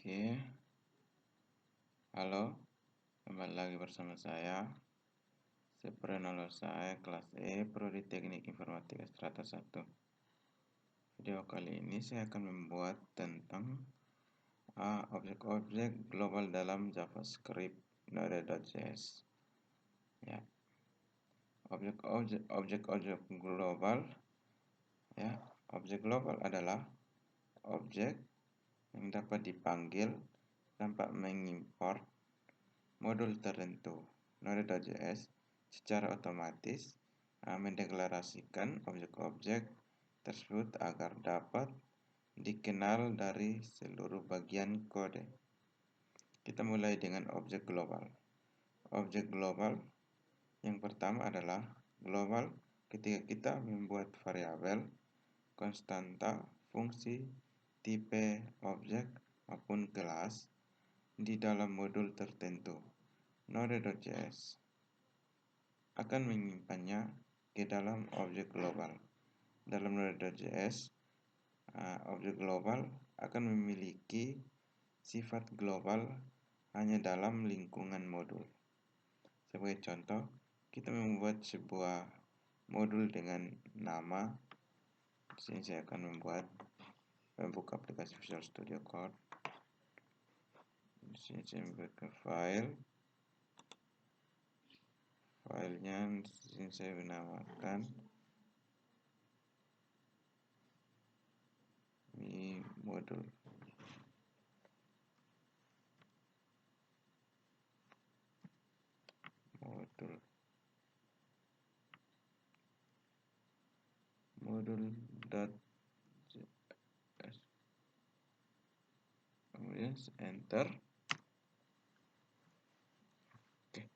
Oke, halo, kembali lagi bersama saya saya kelas E Prodi Teknik Informatika Strata 1. Video kali ini saya akan membuat tentang objek-objek global dalam JavaScript Node.js. Ya, objek global. Ya, objek global adalah objek yang dapat dipanggil tanpa mengimport modul tertentu. Node.js secara otomatis mendeklarasikan objek-objek tersebut agar dapat dikenal dari seluruh bagian kode. Kita mulai dengan objek global. Objek global yang pertama adalah global ketika kita membuat variabel, konstanta, fungsi, tipe, objek, maupun kelas di dalam modul tertentu. Node.js akan menyimpannya ke dalam objek global. Dalam Node.js, objek global akan memiliki sifat global hanya dalam lingkungan modul. Sebagai contoh, kita membuat sebuah modul dengan nama. Di sini saya akan membuka aplikasi Visual Studio Code. Di sini saya membuat file. Filenya di sini saya menamakan modul. Modul.js. Kemudian enter. Oke.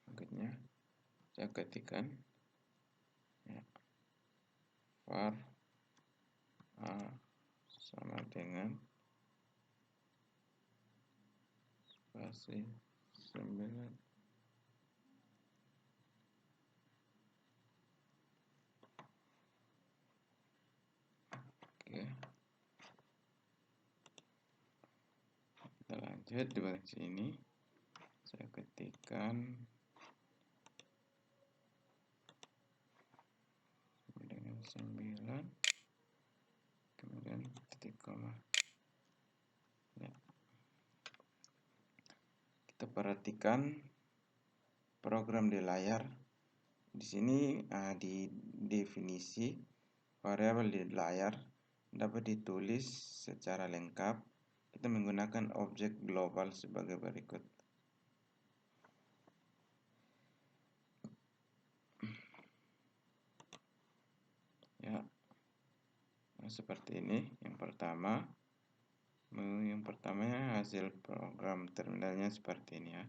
Berikutnya saya ketikkan var a sama dengan spasi 9. Oke. Kita lanjut di bagian sini. Saya ketikkan dengan 9, kemudian titik koma. Ya. Kita perhatikan program di layar. Di sini di definisi variabel di layar dapat ditulis secara lengkap. Kita menggunakan objek global sebagai berikut. Ya, seperti ini. Yang pertamanya hasil program terminalnya seperti ini ya.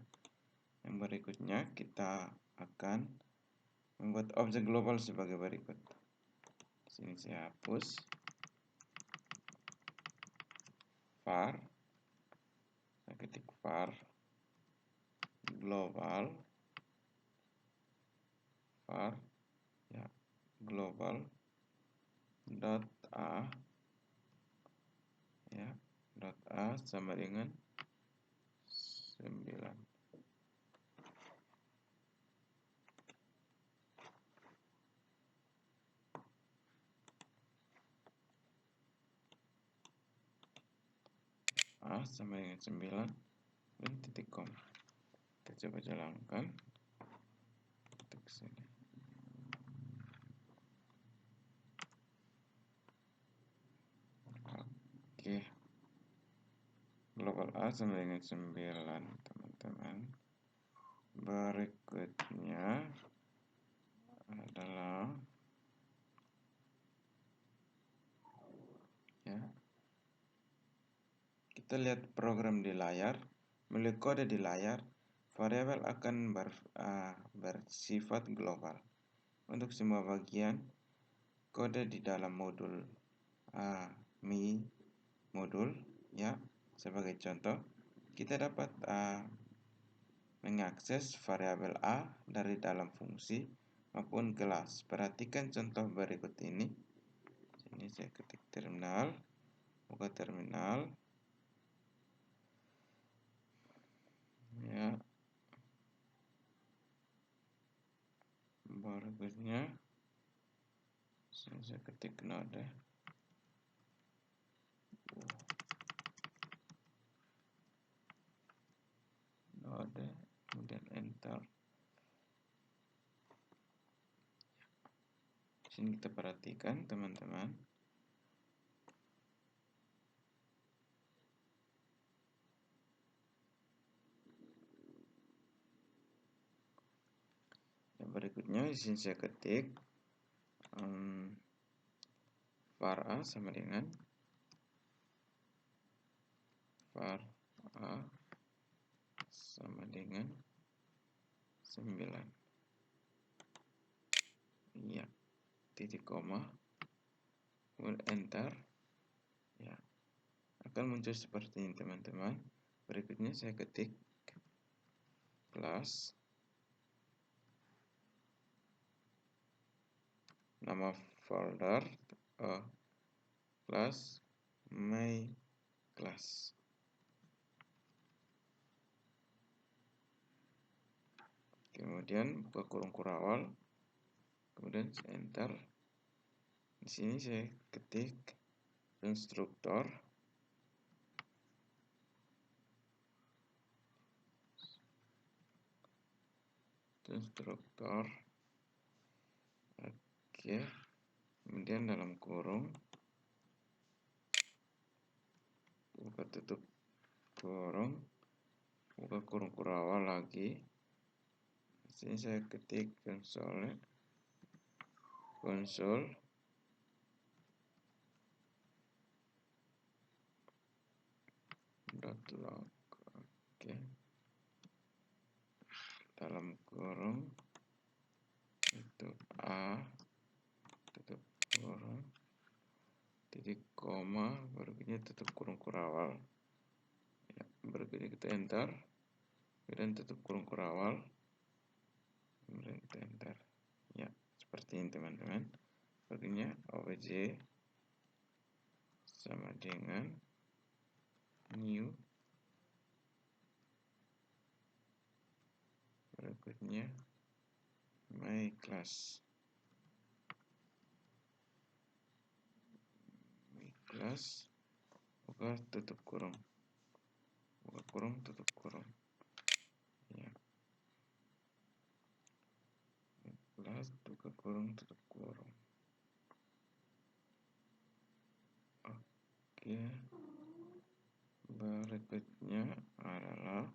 Yang berikutnya kita akan membuat objek global sebagai berikut. Di sini saya hapus var, saya ketik var global, var ya global dot a ya dot a sama dengan 9. A sama dengan 9 dan titik koma. Kita coba jalankan ke sini. Oke. Global A sama dengan 9, teman-teman. Berikutnya adalah ya. Kita lihat program di layar. Melalui kode di layar, variabel akan bersifat global. Untuk semua bagian kode di dalam modul modul ya. Sebagai contoh, kita dapat mengakses variabel A dari dalam fungsi maupun kelas. Perhatikan contoh berikut ini. Ini saya ketik terminal, buka terminal. Ya, berikutnya saya ketik node. Node, kemudian enter. Sini kita perhatikan teman-teman. Yang berikutnya di sini saya ketik var a sama dengan var a sama dengan 9. Ya, titik koma, kemudian enter. Ya, akan muncul seperti ini teman-teman. Berikutnya saya ketik kelas, nama folder kelas my class. Kemudian buka kurung kurawal, kemudian saya enter. Di sini saya ketik konstruktor oke, kemudian dalam kurung buka tutup kurung, buka kurung kurawal lagi. Di sini saya ketik console .log. Oke, dalam kurung itu a tutup kurung titik koma, berikutnya tutup kurung kurawal. Ya, berikutnya kita enter, kemudian tutup kurung kurawal, kemudian kita enter. Ya, seperti ini teman-teman. Berikutnya obj sama dengan new, berikutnya my class. Buka tutup kurung, buka kurung tutup kurung. Ya, kelas buka kurung tutup kurung. Oke, berikutnya adalah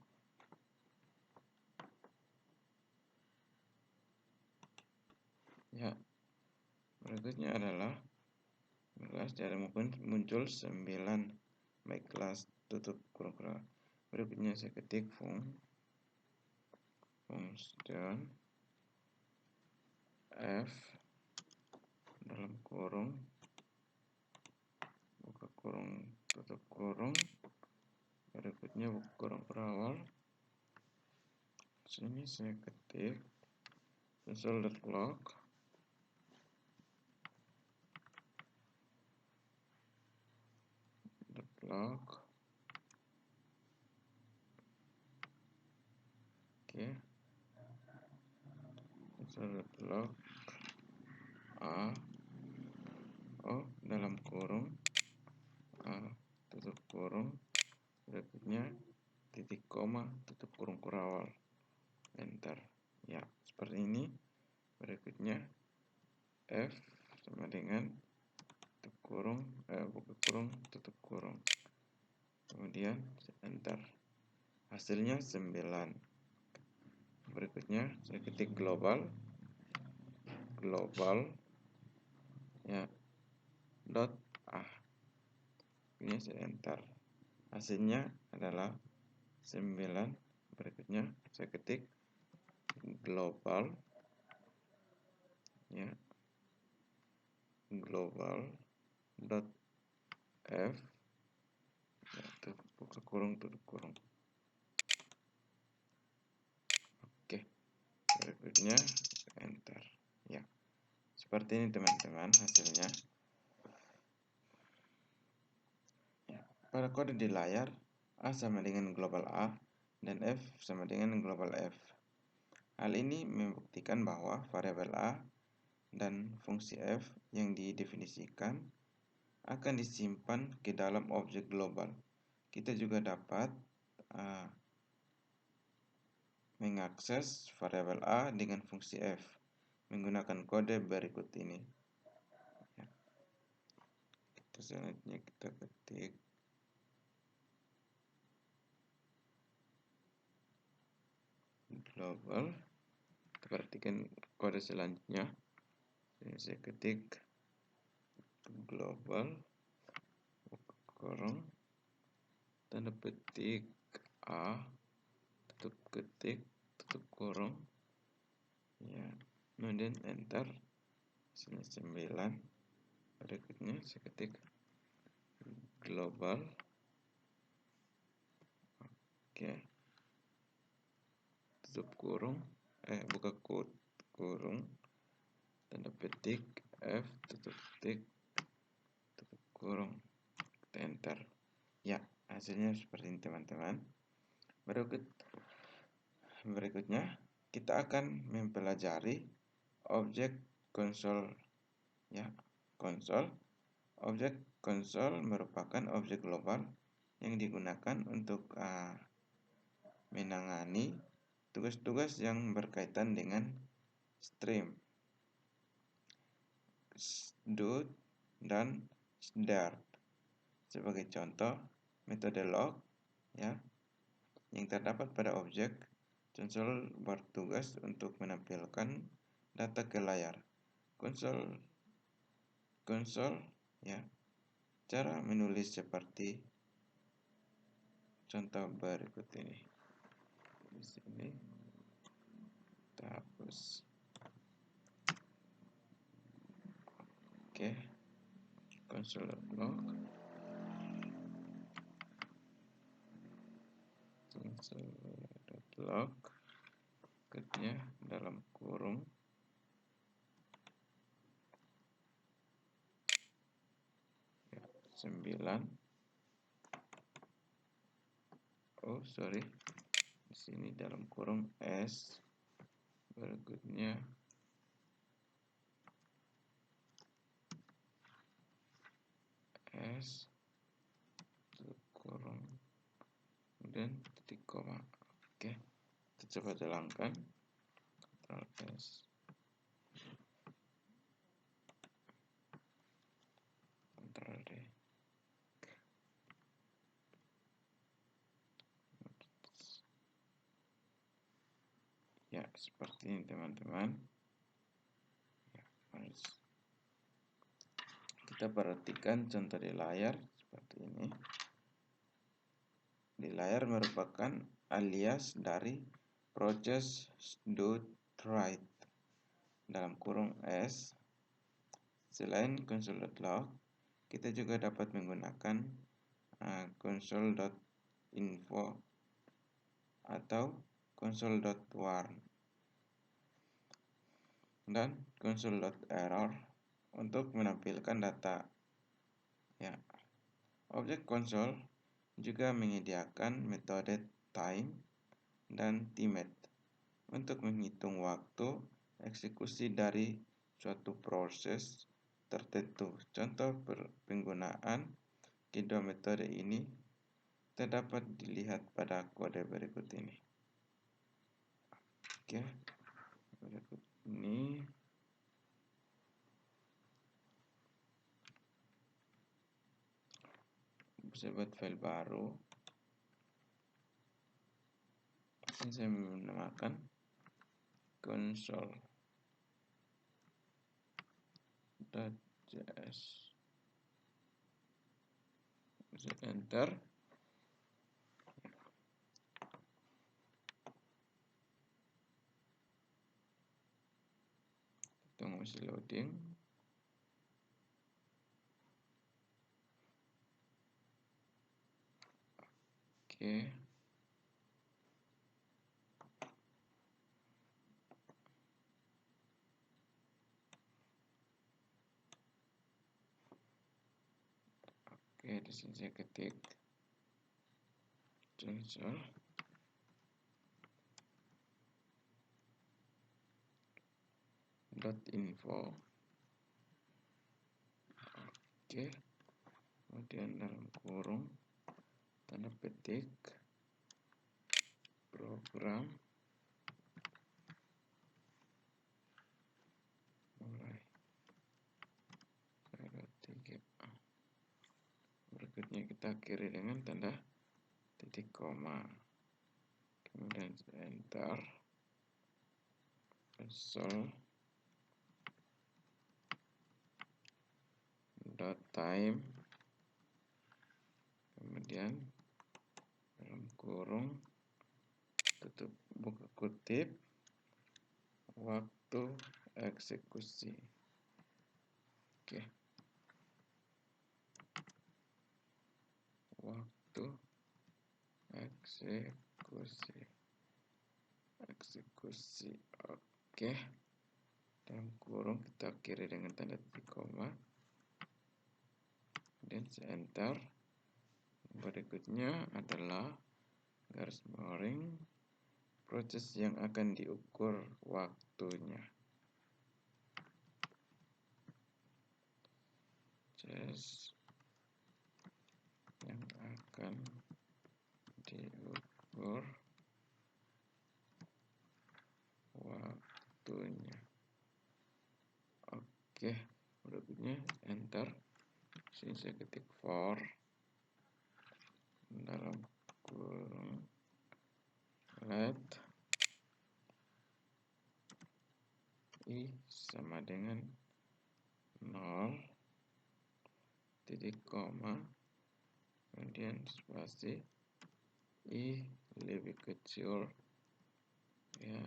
kelas dari muncul 9 my class tutup kurung. Berikutnya saya ketik function f dalam kurung, buka kurung tutup kurung, berikutnya buka kurung kurawal. Sini saya ketik console.log, oke, console.log a dalam kurung a tutup kurung, berikutnya titik koma tutup kurung kurawal, enter. Ya, seperti ini. Berikutnya f sama dengan tutup kurung, buka kurung tutup kurung, kemudian enter. Hasilnya 9. Berikutnya saya ketik global ya dot a, ini saya enter. Hasilnya adalah 9. Berikutnya saya ketik global ya dot f ya, buka kurung tutup kurung. Oke, berikutnya enter. Ya, seperti ini teman-teman hasilnya. pada kode di layar, A sama dengan global A dan F sama dengan global F. Hal ini membuktikan bahwa variabel A dan fungsi F yang didefinisikan akan disimpan ke dalam objek global. Kita juga dapat mengakses variabel A dengan fungsi F menggunakan kode berikut ini. Selanjutnya kita ketik global. Kita perhatikan kode selanjutnya. Saya ketik global kurung tanda petik A tutup ketik tutup kurung, ya, kemudian enter. Sini 9. Berikutnya saya ketik global, oke, tutup kurung, buka kurung, tanda petik F tutup petik tutup kurung, kita enter. Ya, hasilnya seperti ini teman-teman. Berikutnya kita akan mempelajari objek konsol, ya. Objek konsol merupakan objek global yang digunakan untuk menangani tugas-tugas yang berkaitan dengan stream, do, dan start. Sebagai contoh, metode log, ya, yang terdapat pada objek konsol bertugas untuk menampilkan data ke layar. Konsol, ya, cara menulis seperti contoh berikut ini. Di sini kita hapus. Oke, console.log, console.log, berikutnya dalam kurung, ya, 9. Di sini dalam kurung S, berikutnya S tutup kurung, kemudian titik koma. Oke, kita coba jalankan. Ctrl S, Ctrl D. Ya, seperti ini teman-teman. Ya, kita perhatikan contoh di layar seperti ini. Di layar merupakan alias dari proses do_write dalam kurung S. Selain console.log, kita juga dapat menggunakan console.info atau console.warn dan console.error untuk menampilkan data, ya. Objek konsol juga menyediakan metode time dan timeit untuk menghitung waktu eksekusi dari suatu proses tertentu. Contoh penggunaan kedua metode ini terdapat dilihat pada kode berikut ini. Oke, berikut ini bisa buat file baru. Ini saya menamakan console.js. Bisa enter. Tunggu masih loading. Oke. Oke, di sini saya ketik sensor .info. Oke, kemudian dalam kurung tanda petik program mulai 03A. Berikutnya kita akhiri dengan tanda titik koma, kemudian enter, console .time, kemudian dalam kurung tutup buka kutip waktu eksekusi. Oke, waktu eksekusi. Oke, dalam kurung kita akhiri dengan tanda titik koma, dan enter. Berikutnya adalah garis miring proses yang akan diukur waktunya. Proses yang akan diukur waktunya. Oke, berikutnya enter. Sini saya ketik for dalam kurung let i sama dengan 0 titik koma, kemudian spasi i lebih kecil, ya,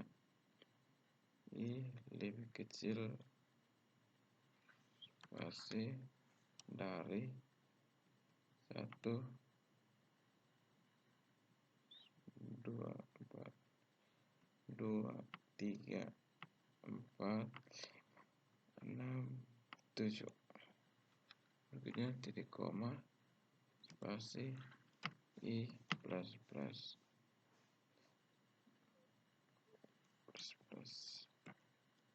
i lebih kecil spasi dari 1, 2, 3, 4, 6, 7. Berikutnya titik koma, spasi i plus.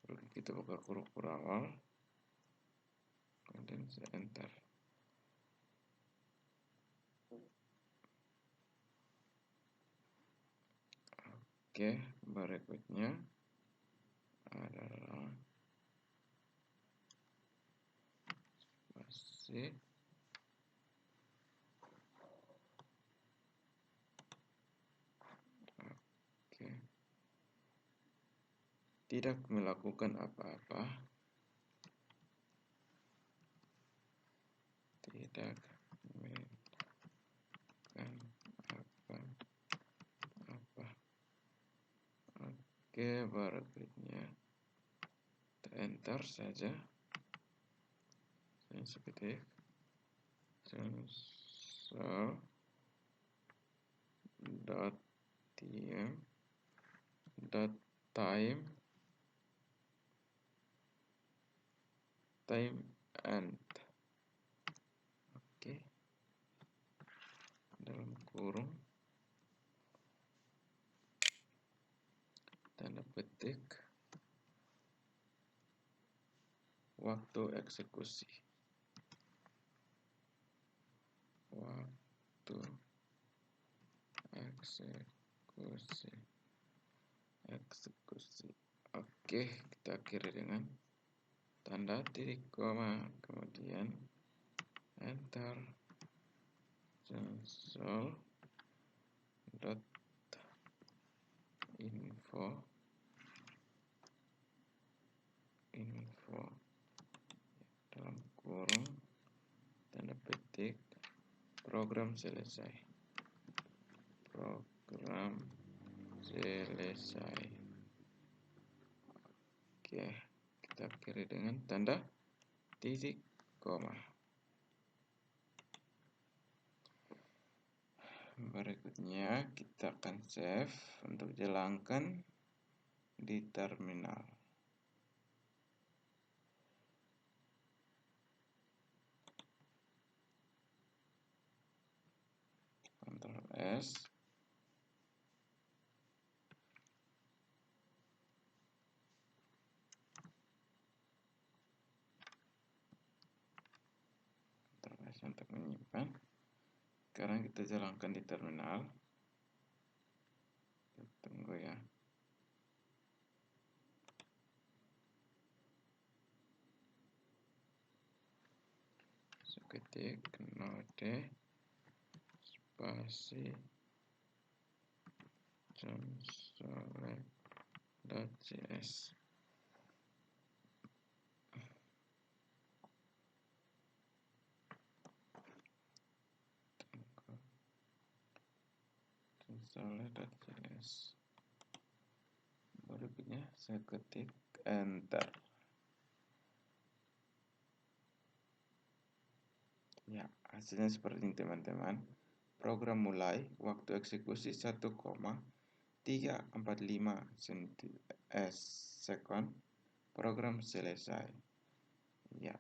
Lalu kita buka kurung awal, kemudian saya enter. Oke, berikutnya adalah spasi tidak melakukan apa-apa, Oke, berikutnya kita enter saja. Saya ketik sensor .time end. Oke, dalam kurung tanda petik waktu eksekusi. Oke, kita akhiri dengan tanda titik koma, kemudian enter. Console.info dalam kurung tanda petik program selesai. Oke, kita akhiri dengan tanda titik koma. Berikutnya kita akan save untuk jalankan di terminal. Ctrl S, untuk menyimpan. Sekarang kita jalankan di terminal. Tunggu ya. Ketik node spasi console.js. console.js. Berikutnya saya ketik enter. Ya, hasilnya seperti ini teman-teman. Program mulai, waktu eksekusi 1,345 second. Program selesai. Ya.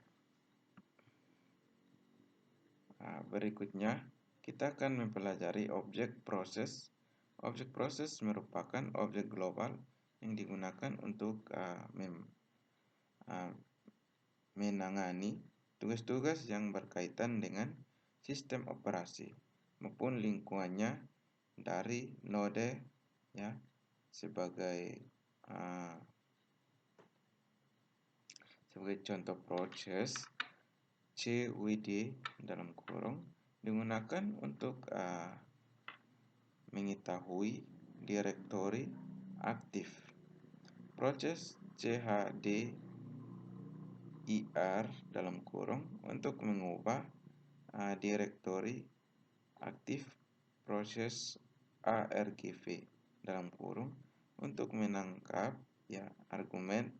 Nah, berikutnya kita akan mempelajari objek proses. Objek proses merupakan objek global yang digunakan untuk menangani tugas-tugas yang berkaitan dengan sistem operasi maupun lingkungannya dari node ya sebagai contoh proses CWD dalam kurung digunakan untuk mengetahui direktori aktif. Proses CHDIR dalam kurung untuk mengubah direktori aktif. Proses ARGV dalam kurung untuk menangkap ya argumen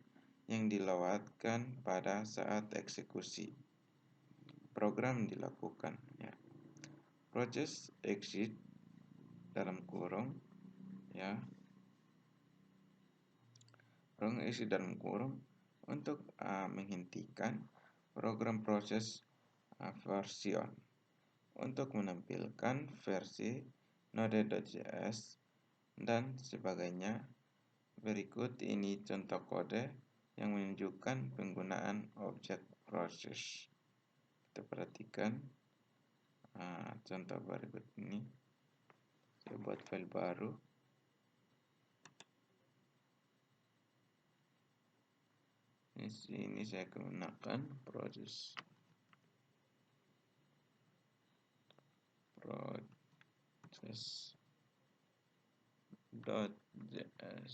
yang dilewatkan pada saat eksekusi program dilakukan ya. Proses exit dalam kurung ya. Exit dalam kurung untuk menghentikan program proses version untuk menampilkan versi node.js dan sebagainya. Berikut ini contoh kode yang menunjukkan penggunaan objek proses. Kita perhatikan contoh berikut ini. Saya buat file baru. Di sini saya gunakan proses .js.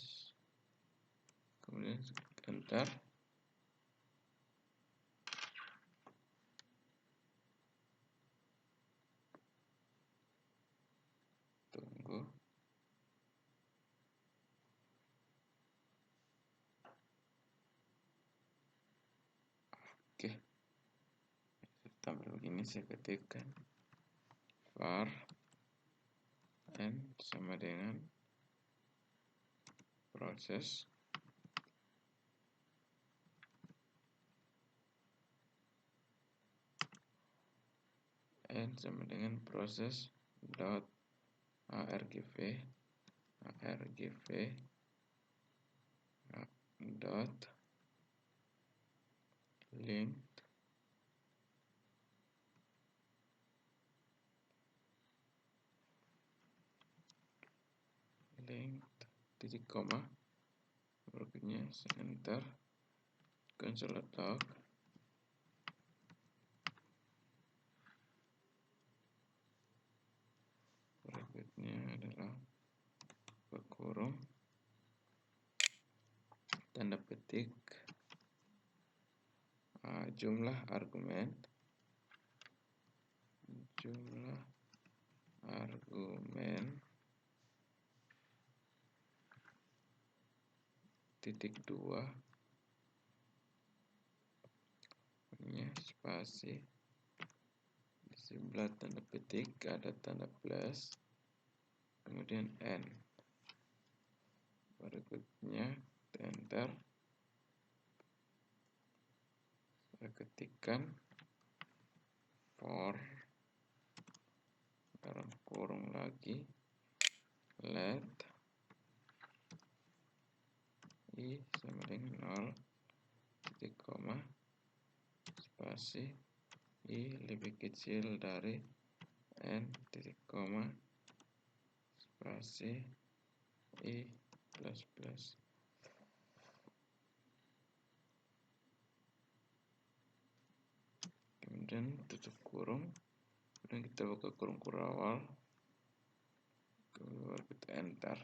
Kemudian enter. Tunggu. Oke. Tampil begini, saya ketikkan var n sama dengan proses n sama dengan proses dot argv dot linked titik koma. Berikutnya enter console log. Berikutnya adalah berkurung tanda petik jumlah argumen titik 2 ini spasi di sebelah tanda petik ada tanda plus kemudian n. Berikutnya enter, saya ketikkan for dalam kurung lagi let i sama dengan 0 titik koma spasi I lebih kecil dari N titik koma spasi I plus plus. Kemudian tutup kurung, kemudian kita buka kurung kurawal, kemudian kita enter.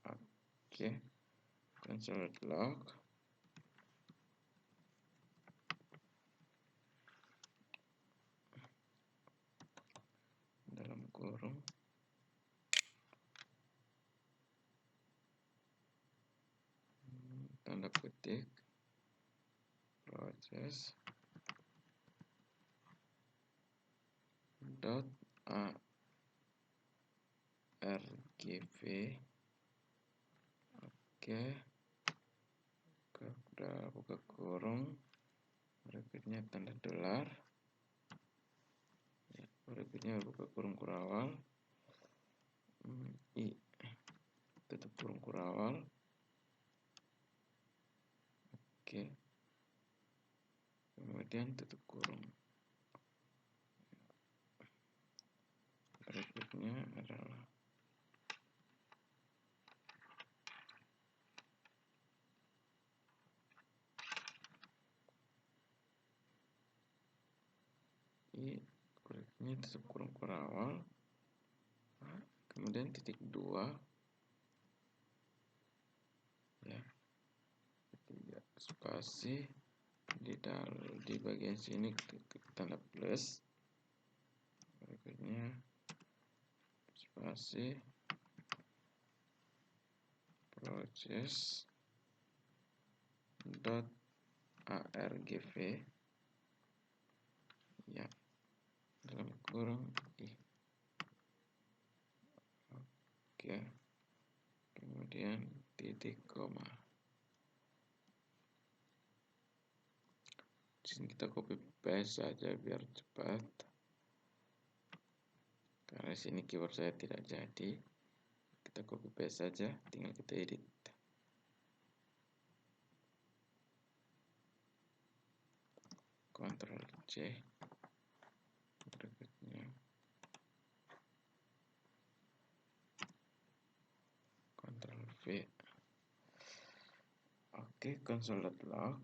Oke, console log. Dalam kurung tanda petik proses dot argv. Oke, udah buka kurung, berikutnya tanda dolar, berikutnya buka kurung kurawal, I tutup kurung kurawal. Oke, kemudian tutup kurung. Berikutnya adalah berikutnya tutup kurung kurawal, kemudian titik 2 ya, ketiga spasi di bagian sini tanda plus, berikutnya spasi proses dot argv ya, dalam kurung I. Oke, kemudian titik koma. Di sini kita copy paste saja biar cepat, karena sini keyword saya tidak jadi. Kita copy paste saja, tinggal kita edit. Ctrl C, berikutnya Ctrl V. Oke, console.log.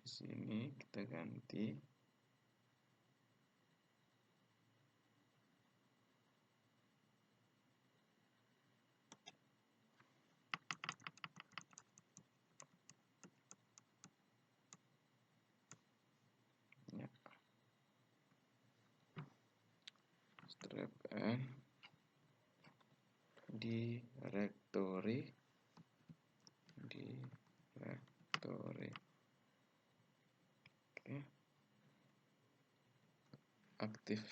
Di sini kita ganti ya, strap N directory oke, aktif.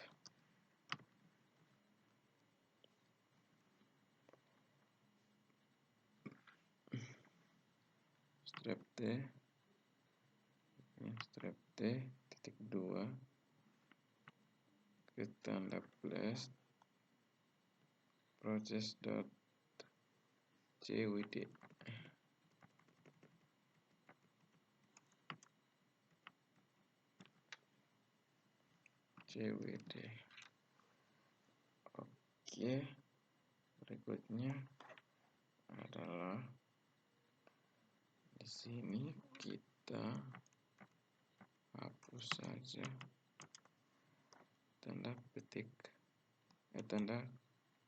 Strap T titik 2 ke tanda plus proses dot cwd. Oke, berikutnya adalah di sini kita hapus saja tanda petik tanda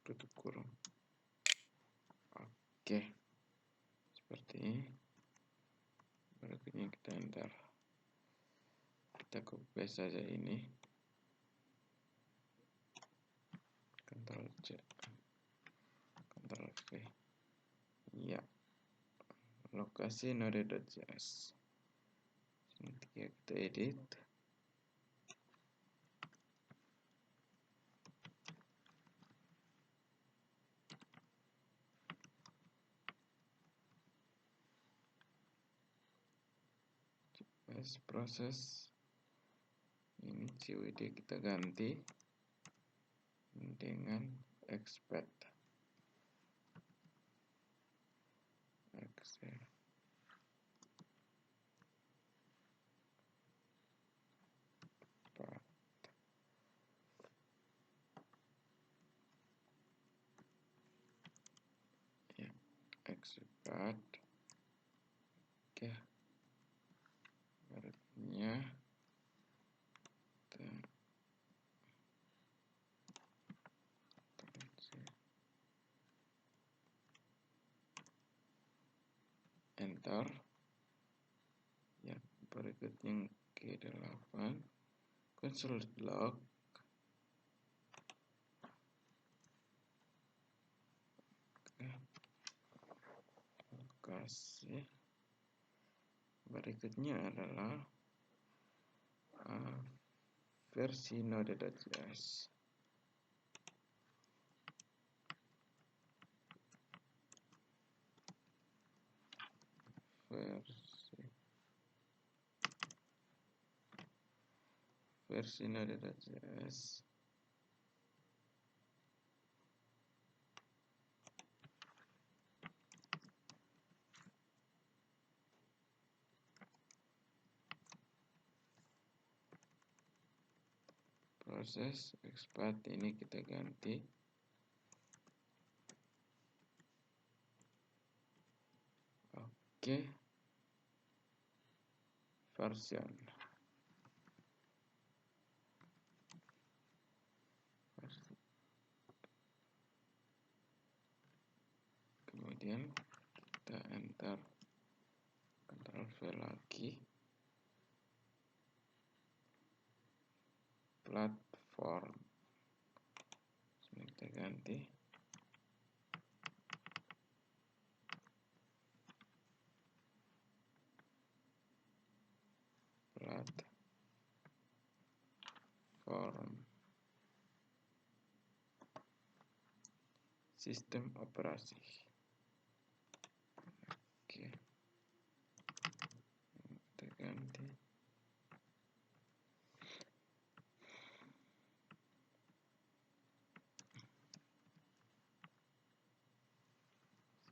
tutup kurung. Oke, seperti ini. Berikutnya kita enter, kita copy paste saja ini, Ctrl C, Ctrl V ya, lokasi node.js. Nanti kita edit, proses ini cwd kita ganti dengan expect. expand. Oke, berikutnya enter. Ya, berikutnya G8 console log. Lokasi berikutnya adalah versi node.js. Versi node.js. Proses expand ini kita ganti version. Kemudian kita enter, Ctrl V lagi, platform kita ganti platform sistem operasi. Oke, kita ganti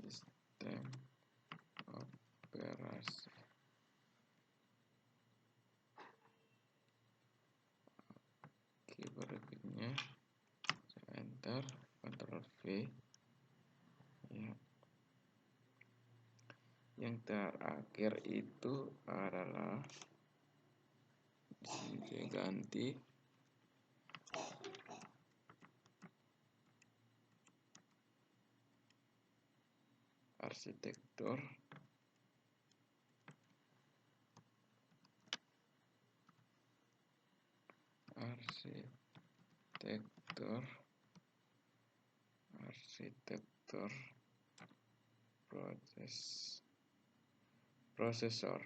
sistem operasi. Oke, berikutnya saya enter, Ctrl V. Ya. Yang terakhir itu adalah di sini saya ganti arsitektur. Prosesor.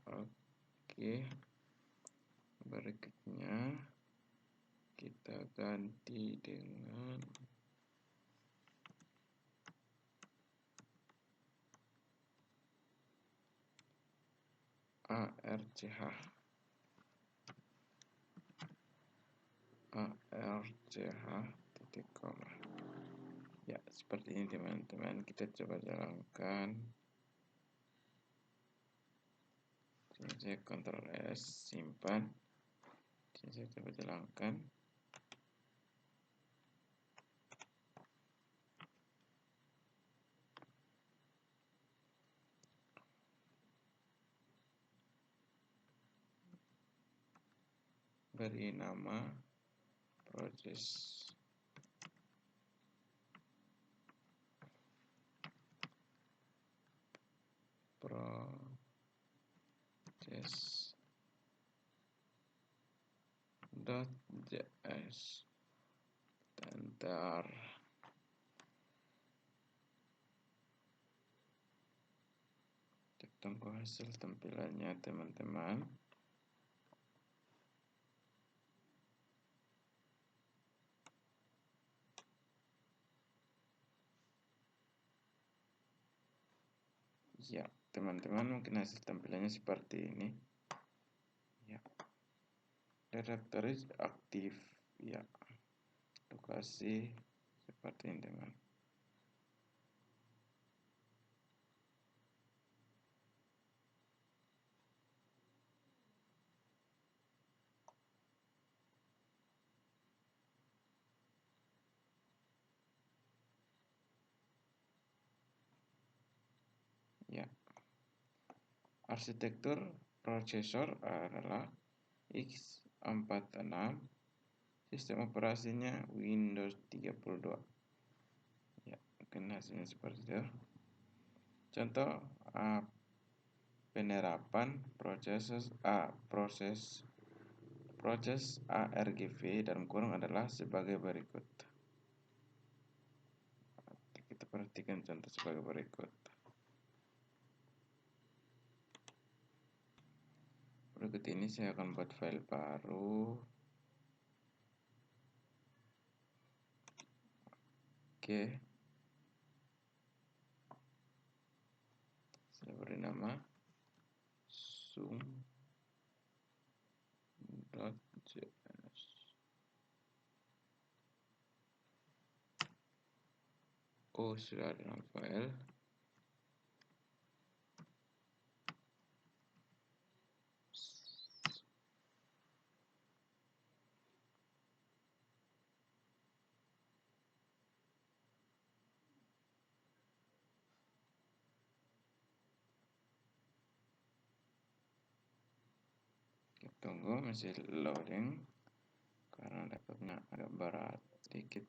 Oke, berikutnya kita ganti dengan ARCH. Titik koma. Ya, seperti ini teman-teman. Kita coba jalankan. Saya Ctrl S, simpan. Saya coba jalankan. Beri nama proses .js. Enter. Kita tunggu hasil tampilannya teman-teman. Ya, teman-teman, mungkin hasil tampilannya seperti ini. Ya, directory aktif. Ya, lokasi seperti ini, teman. Ya. Arsitektur prosesor adalah x86, sistem operasinya Windows 32. Ya, mungkin hasilnya seperti itu. Contoh penerapan proses ARGV dalam kurung adalah sebagai berikut. Kita perhatikan contoh sebagai berikut. Berikut ini saya akan buat file baru. Oke. Saya beri nama zoom.js. Oh, sudah ada dalam file. Kita tunggu masih loading karena laptopnya agak berat sedikit.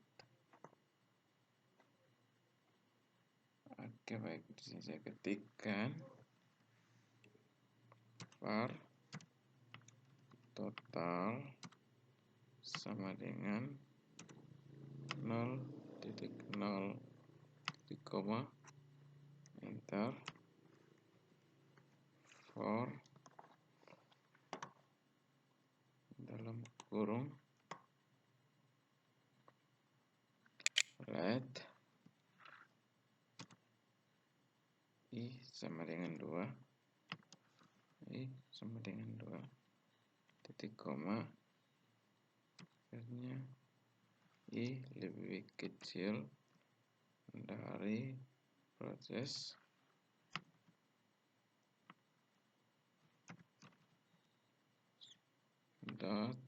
Oke, baik, di sini saya ketikkan var total sama dengan 0.0 koma, enter, for dalam kurung let i sama dengan 2, i sama dengan 2 titik koma, akhirnya i lebih kecil dari proses dot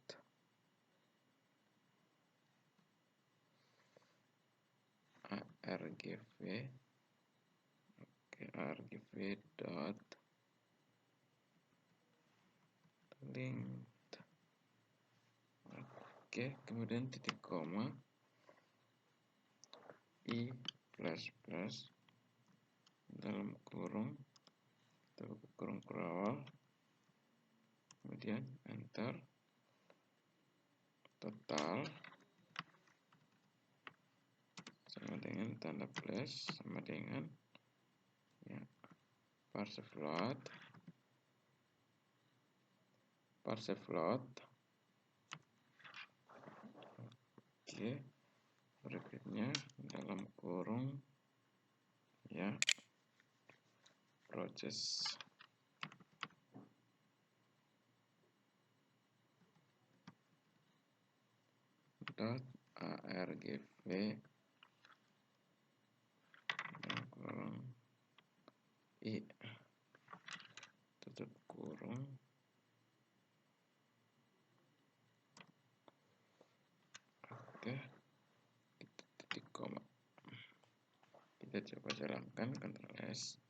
argv. Oke, argv dot length. Oke, kemudian titik koma i plus plus dalam kurung atau kurung awal, kemudian enter, total sama dengan tanda plus sama dengan ya parse float. Oke, berikutnya dalam kurung ya proses dot argv dalam kurung i tutup kurung. Oke, titik koma. Kita coba jalankan, Ctrl S.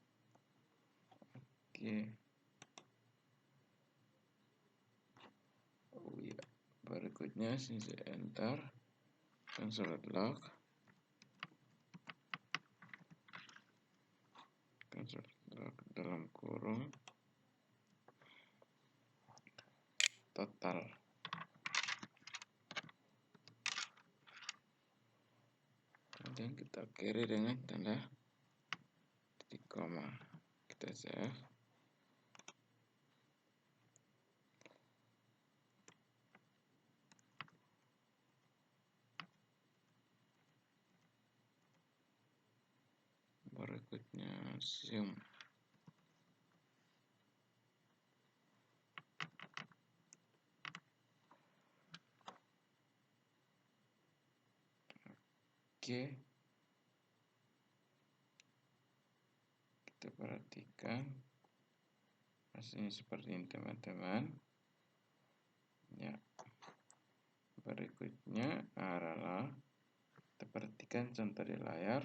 Oke. Oh iya, berikutnya sini saya enter console.log dalam kurung total. Kemudian kita akhiri dengan tanda titik koma. Kita save. Berikutnya zoom. Oke, kita perhatikan hasilnya seperti ini teman-teman. Ya, berikutnya adalah kita perhatikan contoh di layar.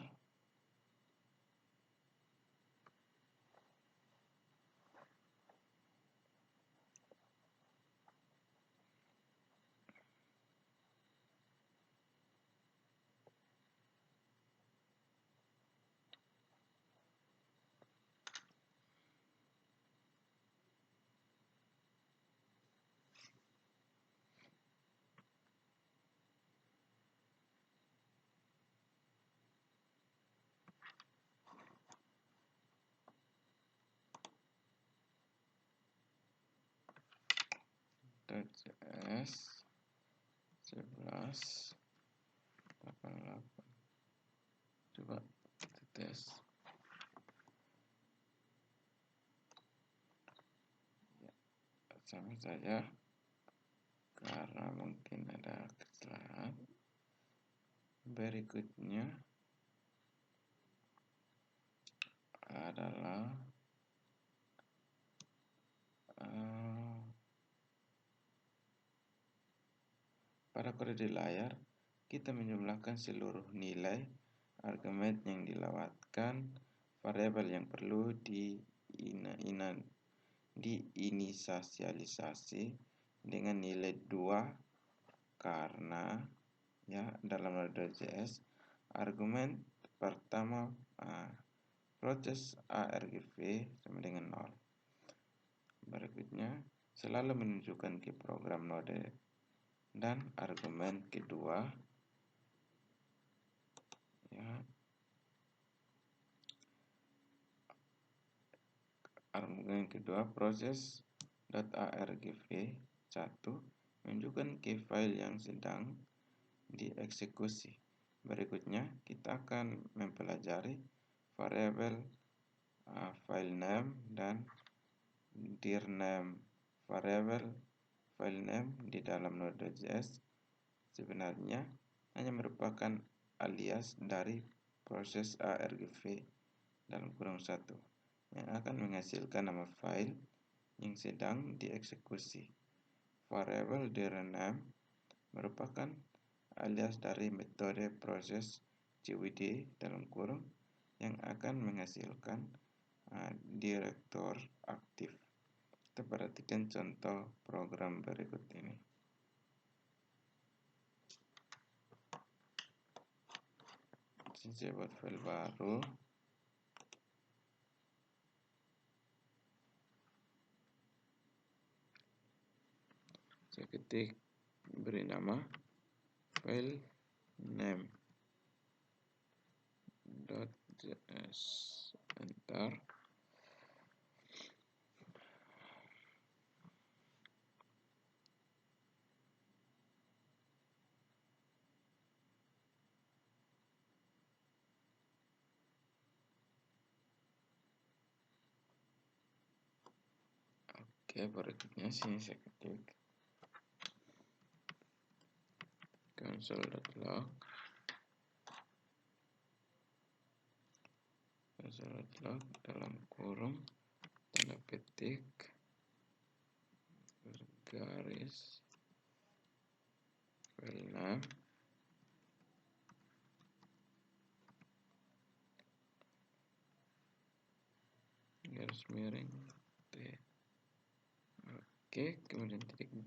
.js 1188. Coba kita tes. Ya, sama saja karena mungkin ada kesalahan. Berikutnya adalah pada kode di layar kita menjumlahkan seluruh nilai argumen yang dilewatkan variabel yang perlu diinisialisasi dengan nilai 2 karena ya dalam Node.js argumen pertama proses argv sama dengan 0. Berikutnya selalu menunjukkan ke program node dan argumen kedua ya argumen kedua proses .argv 1 menunjukkan ke file yang sedang dieksekusi. Berikutnya kita akan mempelajari variabel file name dan dir name. Variabel file name di dalam Node.js sebenarnya hanya merupakan alias dari proses argv dalam kurung 1 yang akan menghasilkan nama file yang sedang dieksekusi. Variabel dir name merupakan alias dari metode proses cwd dalam kurung yang akan menghasilkan direktor aktif. Kita perhatikan contoh program berikut ini. Saya buat file baru. Saya ketik beri nama file name.js, enter. Oke, berikutnya sini saya ketik console.log dalam kurung tanda petik bergaris file name garis miring t. Oke, kemudian titik 2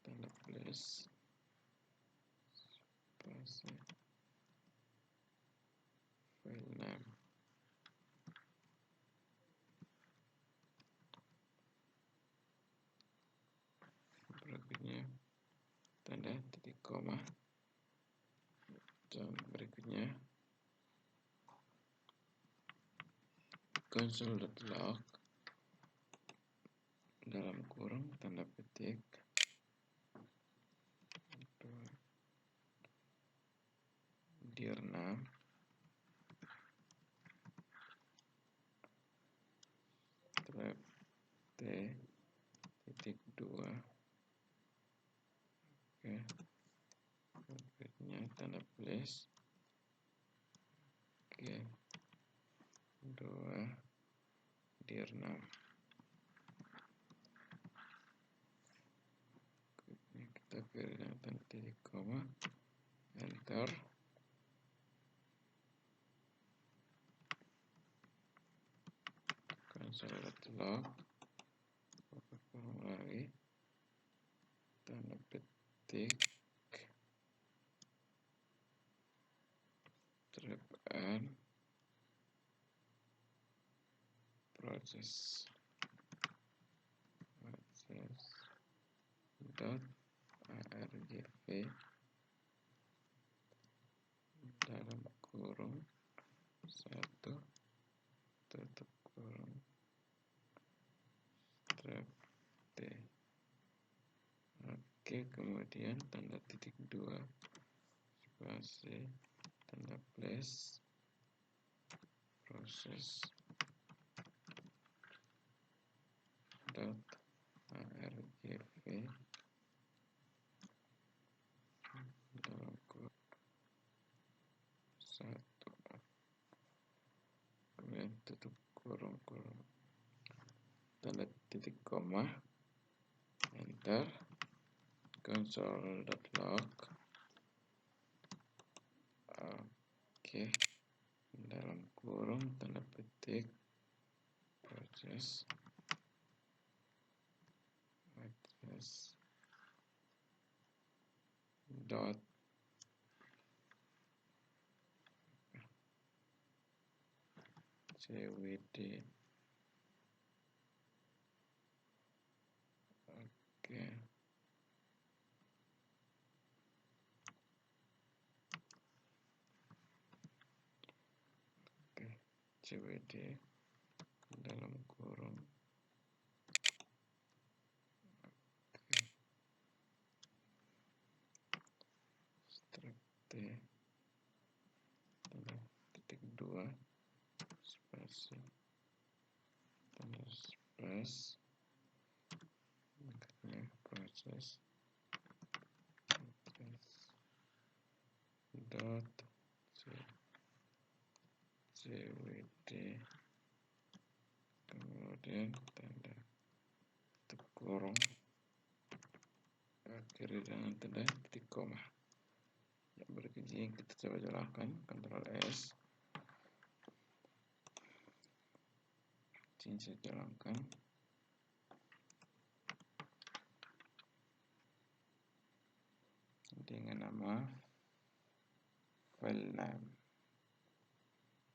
tanda plus spasi file name. Berikutnya tanda titik koma dan berikutnya console.log dalam kurung tanda petik dir name t titik 2. Oke, Oke, 2 dir 6. Ini kita beri dengan tanda titik koma, enter. Console.log, buka kurung lagi, tanda petik, strip n, proses dot argv dalam kurung 1 tutup kurung strip t. Oke, kemudian tanda titik 2 spasi tanda plus proses dot argv dalam kurung 1, kemudian tutup kurung tanda titik koma, enter. Console.log, oke, dalam kurung tanda petik proses dot cwd, oke, cwd dalam kurung, strip t tanda titik 2 spasi tanda space proses dot cwd, kemudian tanda tutup kurung, akhiri dengan tanda titik koma. Yang berikutnya kita coba jalankan, Ctrl S, ini saya jalankan. Dengan nama file name.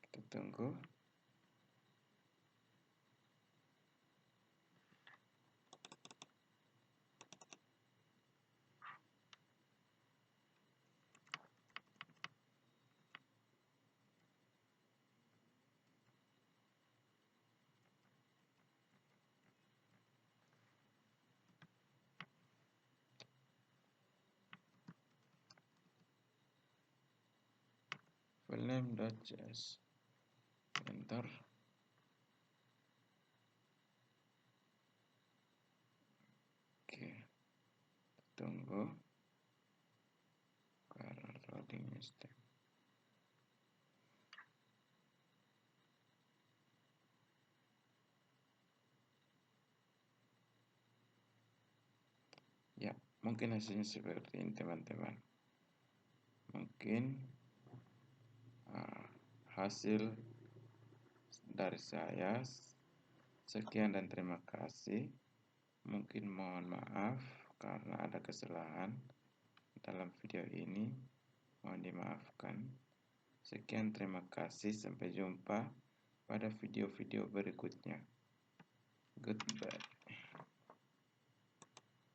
Kita tunggu. filename.js, enter. Oke, tunggu karena loading mistake. Ya, mungkin hasilnya seperti ini teman-teman. Mungkin hasil dari saya sekian dan terima kasih. Mungkin mohon maaf karena ada kesalahan dalam video ini, mohon dimaafkan. Sekian, terima kasih, sampai jumpa pada video-video berikutnya. Goodbye.